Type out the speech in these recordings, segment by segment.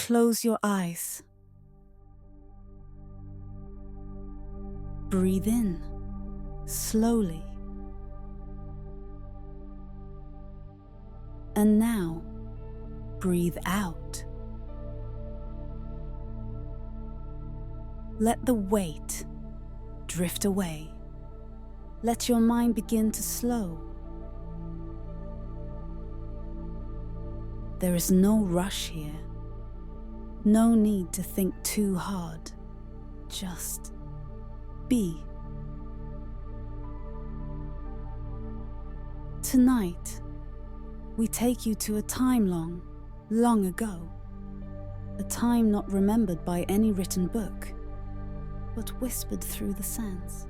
close your eyes. Breathe in, slowly. And now, breathe out. Let the weight drift away. Let your mind begin to slow. There is no rush here. No need to think too hard. Just be. Tonight, we take you to a time long ago. A time not remembered by any written book, but whispered through the sands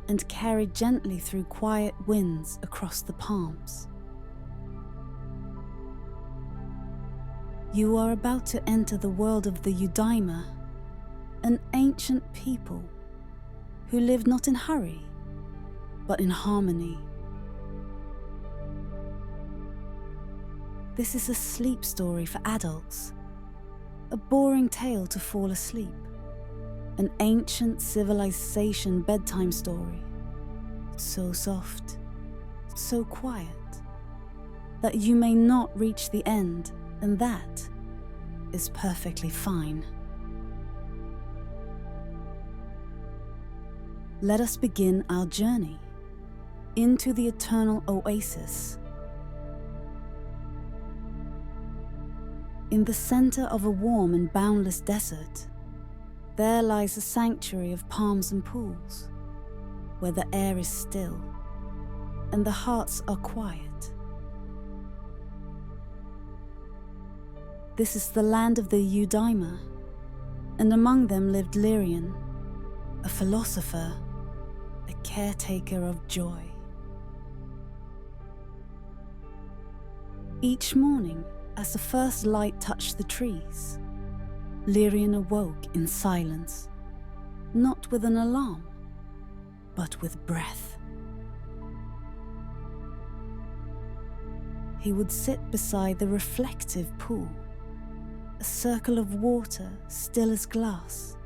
and carried gently through quiet winds across the palms. You are about to enter the world of the Eudaima, an ancient people who lived not in hurry, but in harmony. This is a sleep story for adults, a boring tale to fall asleep, an ancient civilization bedtime story, so soft, so quiet, that you may not reach the end, and that is perfectly fine. Let us begin our journey into the Eternal Oasis. In the center of a warm and boundless desert, there lies a sanctuary of palms and pools, where the air is still and the hearts are quiet. This is the land of the Eudaima, and among them lived Lirion, a philosopher, a caretaker of joy. Each morning, as the first light touched the trees, Lirion awoke in silence, not with an alarm, but with breath. He would sit beside the reflective pool, a circle of water still as glass,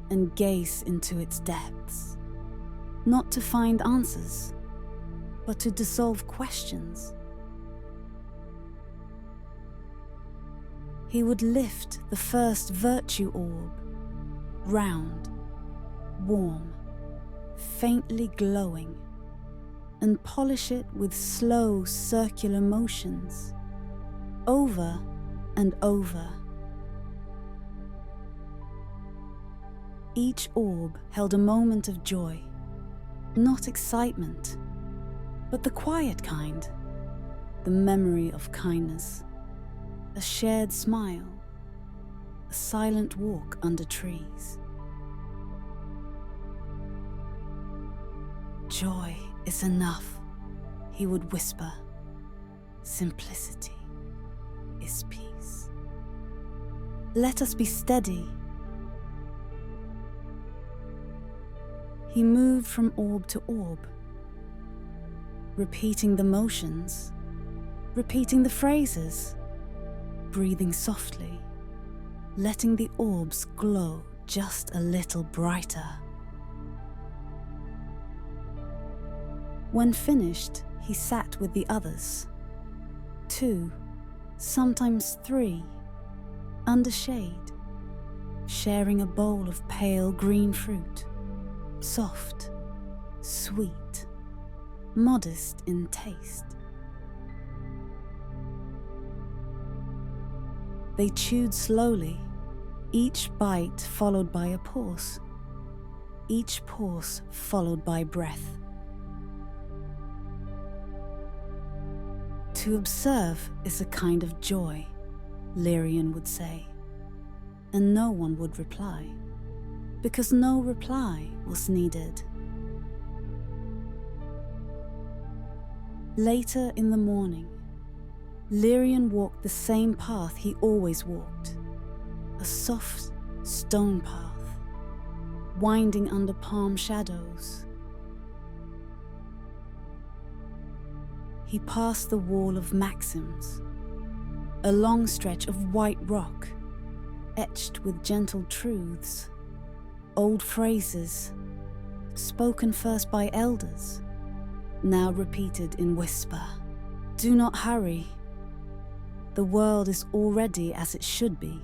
and gaze into its depths, not to find answers, but to dissolve questions. He would lift the first virtue orb, round, warm, faintly glowing, and polish it with slow circular motions, over and over. Each orb held a moment of joy, not excitement, but the quiet kind, the memory of kindness, a shared smile, a silent walk under trees. Joy is enough, he would whisper. Simplicity is peace. Let us be steady. He moved from orb to orb, repeating the motions, repeating the phrases, breathing softly, letting the orbs glow just a little brighter. When finished, he sat with the others, 2, sometimes 3, under shade, sharing a bowl of pale green fruit, soft, sweet, modest in taste. They chewed slowly, each bite followed by a pause, each pause followed by breath. To observe is a kind of joy, Lirion would say, and no one would reply, because no reply was needed. Later in the morning, Lirion walked the same path he always walked, a soft stone path, winding under palm shadows. He passed the wall of maxims, a long stretch of white rock, etched with gentle truths, old phrases, spoken first by elders, now repeated in whisper. Do not hurry. The world is already as it should be.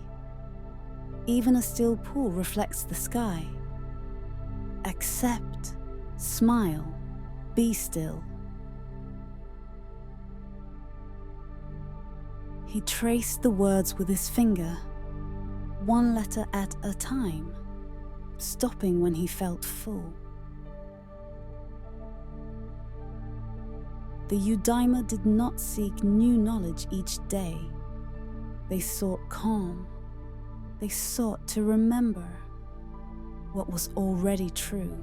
Even a still pool reflects the sky. Accept, smile, be still. He traced the words with his finger, one letter at a time, stopping when he felt full. The Eudaima did not seek new knowledge each day. They sought calm. They sought to remember what was already true.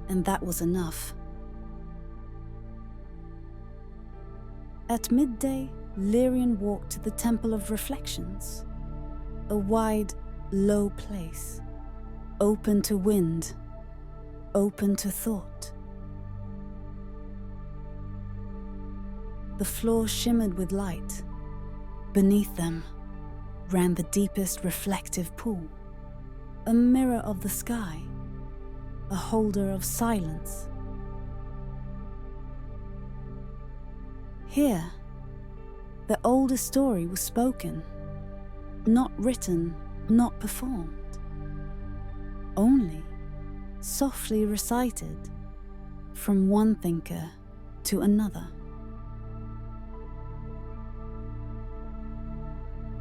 And that was enough. At midday, Lirion walked to the Temple of Reflections, a wide, low place, open to wind, open to thought. The floor shimmered with light. Beneath them ran the deepest reflective pool, a mirror of the sky, a holder of silence. Here, the oldest story was spoken, not written, not performed, only softly recited from one thinker to another.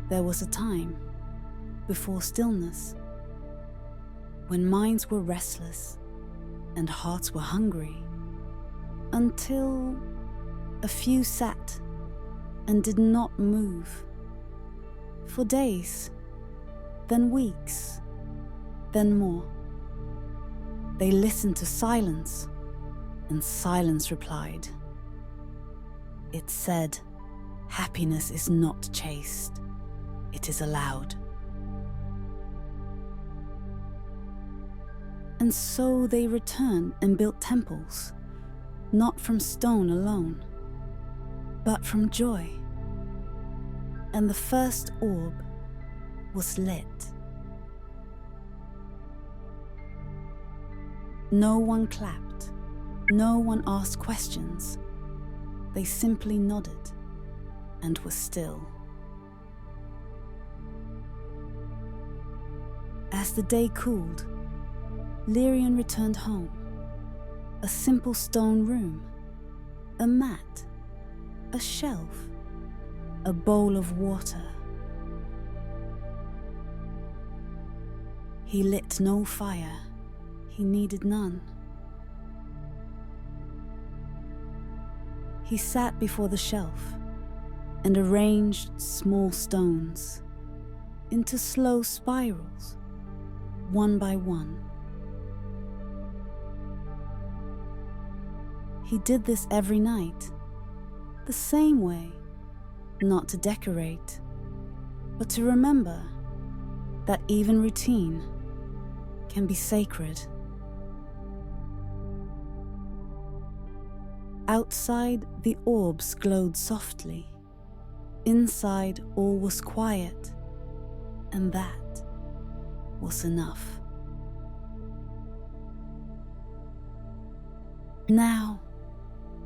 There was a time, before stillness, when minds were restless and hearts were hungry, until a few sat and did not move, for days, then weeks, then more. They listened to silence, and silence replied. It said, happiness is not chased, it is allowed. And so they returned and built temples, not from stone alone, but from joy. And the first orb was lit. No one clapped, no one asked questions. They simply nodded and were still. As the day cooled, Lirion returned home. A simple stone room, a mat, a shelf, a bowl of water. He lit no fire. He needed none. He sat before the shelf and arranged small stones into slow spirals, one by one. He did this every night, the same way, not to decorate, but to remember that even routine can be sacred. Outside, the orbs glowed softly. Inside, all was quiet, and that was enough. Now,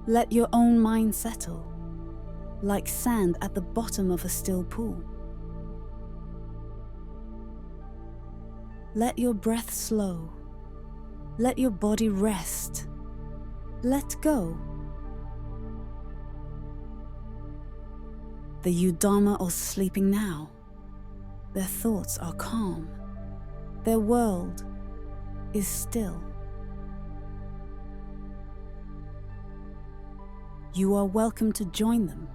let your own mind settle, like sand at the bottom of a still pool. Let your breath slow. Let your body rest. Let go. The Eudaima are sleeping now. Their thoughts are calm. Their world is still. You are welcome to join them.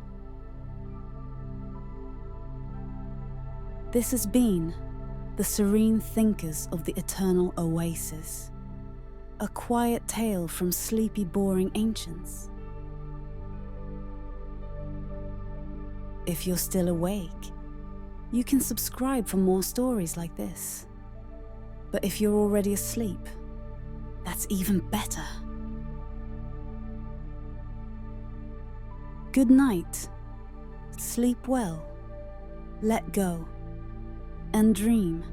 This has been the Serene Thinkers of the Eternal Oasis, a quiet tale from sleepy, boring ancients. If you're still awake, you can subscribe for more stories like this. But if you're already asleep, that's even better. Good night. Sleep well. Let go. And dream.